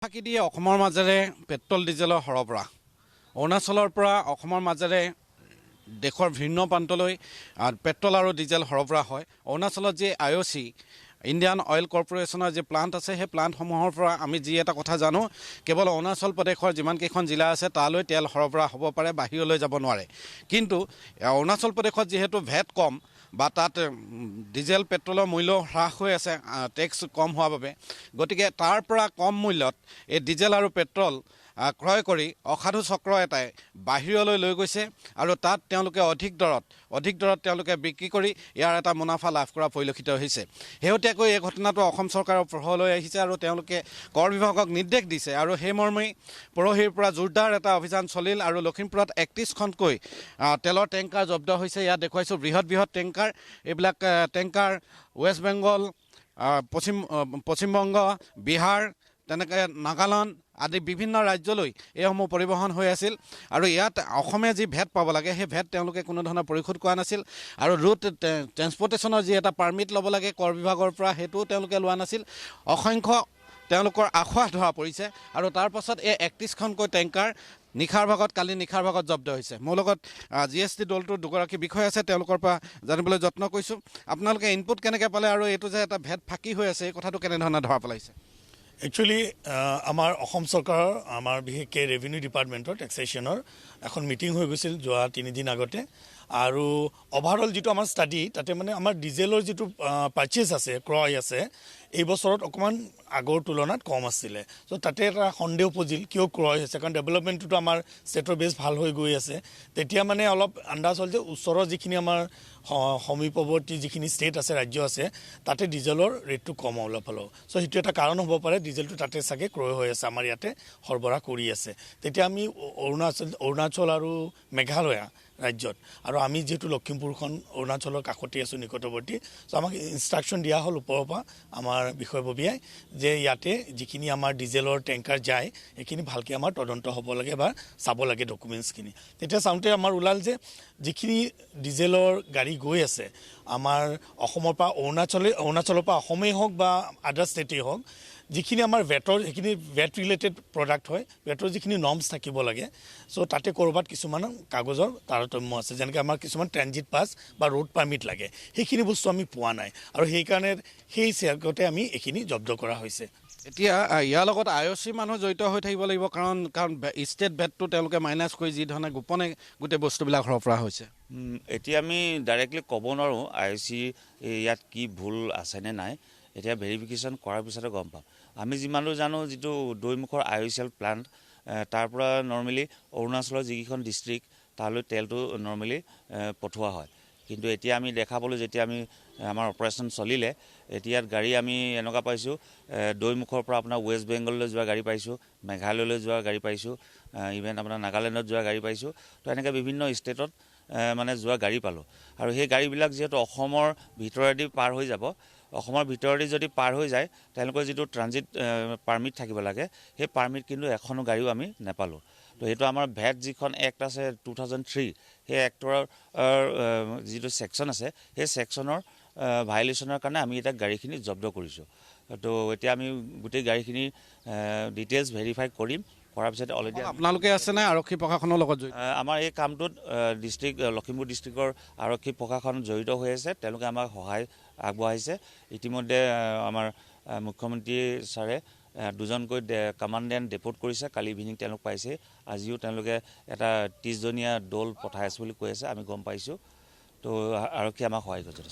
ফাঁকি দিয়ে অসমৰ মাজেৰে পেট্ৰল ডিজেলৰ সৰবৰাহ অৰুণাচলৰ পৰা অসমৰ মাজেৰে দেশৰ ভিন্ন প্ৰান্তলৈ পেট্ৰল আৰু ডিজেল সৰবৰাহ হয়। অৰুণাচলত যি IOC ইণ্ডিয়ান অইল কৰ্পোৰেশ্যনৰ যি প্লাণ্ট আছে সেই প্লাণ্টসমূহৰ পৰা আমি যি এটা কথা জানো, কেৱল অৰুণাচল প্ৰদেশৰ যিমানকেইখন জিলা আছে তালৈ তেল সৰবৰাহ হ'ব পাৰে, বাহিৰলৈ যাব নোৱাৰে। কিন্তু অৰুণাচল প্ৰদেশত যিহেতু ভেট কম বা তাত ডিজেল পেট্ৰলৰ মূল্য হ্ৰাস হৈ আছে টেক্স কম হোৱাৰ বাবে, গতিকে তাৰ পৰা কম মূল্যত এই ডিজেল আৰু পেট্ৰল ক্ৰয় কৰি অসাধু চক্ৰ এটাই বাহিৰলৈ লৈ গৈছে আৰু তাত তেওঁলোকে অধিক দৰত তেওঁলোকে বিক্ৰী কৰি ইয়াৰ এটা মুনাফা লাভ কৰা পৰিলক্ষিত হৈছে। শেহতীয়াকৈ এই ঘটনাটো অসম চৰকাৰৰ পোহৰলৈ আহিছে আৰু তেওঁলোকে কৰ বিভাগক নিৰ্দেশ দিছে আৰু সেই মৰ্মে পৰহিৰ পৰা জোৰদাৰ এটা অভিযান চলিল আৰু লখিমপুৰত 31খনকৈ তেলৰ টেংকাৰ জব্দ হৈছে। ইয়াত দেখুৱাইছোঁ বৃহৎ টেংকাৰ। এইবিলাক টেংকাৰ ৱেষ্ট বেংগল, পশ্চিমবংগ, বিহাৰ, তেনেকৈ নাগালেণ্ড আদি বিভিন্ন ৰাজ্যলৈ এইসমূহ পৰিবহণ হৈ আছিল আৰু ইয়াত অসমে যি ভেট পাব লাগে সেই ভেট তেওঁলোকে কোনো ধৰণৰ পৰিশোধ কৰা নাছিল আৰু ৰুট ট্ৰেন্সপৰ্টেশ্যনৰ যি এটা পাৰ্মিট ল'ব লাগে কৰ বিভাগৰ পৰা সেইটোও তেওঁলোকে লোৱা নাছিল। অসংখ্য তেওঁলোকৰ আখোৱা ধৰা পৰিছে আৰু তাৰ পাছত এই 31খনকৈ টেংকাৰ কালি নিশাৰ ভাগত জব্দ হৈছে। মোৰ লগত GST দলটোৰ দুগৰাকী বিষয় আছে, তেওঁলোকৰ পৰা জানিবলৈ যত্ন কৰিছোঁ। আপোনালোকে ইনপুট কেনেকৈ পালে আৰু এইটো যে এটা ভেট ফাঁকি হৈ আছে এই কথাটো কেনেধৰণে ধৰা পেলাইছে? একচুৱেলি আমাৰ অসম চৰকাৰৰ আমাৰ বিশেষকৈ ৰেভিনিউ ডিপাৰ্টমেণ্টৰ টেক্সেশ্যনৰ এখন মিটিং হৈ গৈছিল যোৱা 3 দিন আগতে আৰু অভাৰঅল যিটো আমাৰ ষ্টাডি তাতে মানে আমাৰ ডিজেলৰ যিটো পাৰ্চেজ আছে, ক্ৰয় আছে, এই বছৰত অকণমান আগৰ তুলনাত কম আছিলে। চ' তাতে এটা সন্দেহ উপজিল কিয় ক্ৰয় হৈছে, কাৰণ ডেভেলপমেণ্টটোতো আমাৰ ষ্টেটৰ বেছ ভাল হৈ গৈ আছে। তেতিয়া মানে অলপ আন্দাজ হ'ল যে ওচৰৰ যিখিনি আমাৰ সমীপৱৰ্তী যিখিনি ষ্টেট আছে, ৰাজ্য আছে, তাতে ডিজেলৰ ৰেটটো কম অলপ হ'লেও। চ' সেইটো এটা কাৰণ হ'ব পাৰে, ডিজেলটো তাতে চাগে ক্ৰয় হৈ আছে, আমাৰ ইয়াতে সৰবৰাহ কৰি আছে। তেতিয়া আমি অৰুণাচল আৰু মেঘালয়া ৰাজ্যত আৰু আমি যিহেতু লখিমপুৰখন অৰুণাচলৰ কাষতে আছোঁ, নিকটৱৰ্তী, চ' আমাক ইনষ্ট্ৰাকশ্যন দিয়া হ'ল ওপৰৰ পৰা আমাৰ বিষয়ববীয়াই যে ইয়াতে যিখিনি আমাৰ ডিজেলৰ টেংকাৰ যায় সেইখিনি ভালকৈ আমাৰ তদন্ত হ'ব লাগে বা চাব লাগে ডকুমেণ্টছখিনি। তেতিয়া চাওঁতে আমাৰ ওলাল যে যিখিনি ডিজেলৰ গাড়ী গৈ আছে আমাৰ অসমৰ পৰা অৰুণাচলৰ পৰা অসমেই হওক বা আদাৰ ষ্টেটেই হওক, যিখিনি আমাৰ সেইখিনি ভেট ৰিলেটেড প্ৰডাক্ট হয়, ভেটৰ যিখিনি নৰ্মছ থাকিব লাগে, চ' তাতে ক'ৰবাত কিছুমান কাগজৰ তাৰতম্য আছে, যেনেকৈ আমাৰ কিছুমান ট্ৰেনজিট পাছ বা ৰোড পাৰ্মিট লাগে, সেইখিনি বস্তু আমি পোৱা নাই আৰু সেইকাৰণে সেই চেগতে আমি এইখিনি জব্দ কৰা হৈছে। এতিয়া ইয়াৰ লগত IOC মানুহ জড়িত হৈ থাকিব লাগিব, কাৰণ ষ্টেট ভেটটো তেওঁলোকে মাইনাছ কৰি যি ধৰণে গোপনে গোটেই বস্তুবিলাক সৰবৰাহ হৈছে। এতিয়া আমি ডাইৰেক্টলি ক'ব নোৱাৰোঁ IOC ইয়াত কি ভুল আছেনে নাই। এতিয়া ভেৰিফিকেশ্যন কৰাৰ পিছতে গম পাম। আমি যিমানটো জানো, যিটো দৈমুখৰ IOCL প্লাণ্ট তাৰ পৰা নৰ্মেলি অৰুণাচলৰ যিকেইখন ডিষ্ট্ৰিক্ট তালৈ তেলটো নৰ্মেলি পঠোৱা হয়। কিন্তু এতিয়া আমি দেখা পালোঁ, যেতিয়া আমাৰ অপাৰেশ্যন চলিলে, এতিয়াত গাড়ী আমি এনেকুৱা পাইছোঁ, দৈমুখৰ পৰা আপোনাৰ ৱেষ্ট বেংগললৈ যোৱা গাড়ী পাইছোঁ, মেঘালয়লৈ যোৱা গাড়ী পাইছোঁ, ইভেন আপোনাৰ নাগালেণ্ডত যোৱা গাড়ী পাইছোঁ। তো এনেকৈ বিভিন্ন ষ্টেটত মানে যোৱা গাড়ী পালোঁ আৰু সেই গাড়ীবিলাক যিহেতু অসমৰ ভিতৰেদি পাৰ হৈ যাব, অসমৰ ভিতৰেদি যদি পাৰ হৈ যায় তেওঁলোকৰ যিটো ট্ৰানজিট পাৰ্মিট থাকিব লাগে, সেই পাৰ্মিট কিন্তু এখনো গাড়ীও আমি নাপালোঁ। তো সেইটো আমাৰ ভেট যিখন এক্ট আছে 2003, সেই এক্টৰ যিটো ছেকশ্যন আছে সেই ছেকশ্যনৰ ভায়লেশ্যনৰ কাৰণে আমি এতিয়া গাড়ীখিনি জব্দ কৰিছোঁ। তো এতিয়া আমি গোটেই গাড়ীখিনি ডিটেইলছ ভেৰিফাই কৰিম, কৰাৰ পিছত অলৰেডি আপোনালোকে আছেনে আৰক্ষী প্ৰশাসনৰ লগত জড়িত? আমাৰ এই কামটোত লখিমপুৰ ডিষ্ট্ৰিক্টৰ আৰক্ষী প্ৰশাসন জড়িত হৈ আছে, তেওঁলোকে আমাক সহায় আগবঢ়াইছে। ইতিমধ্যে আমাৰ মুখ্যমন্ত্ৰী ছাৰে 2জনকৈ কমাণ্ডেণ্ট ডেপুট কৰিছে, কালি ইভিনিং তেওঁলোক পাইছে। আজিও তেওঁলোকে এটা 30জনীয়া দল পঠাই আছে বুলি কৈ আছে, আমি গম পাইছোঁ। তো আৰক্ষী আমাক সহায় কৰিছে।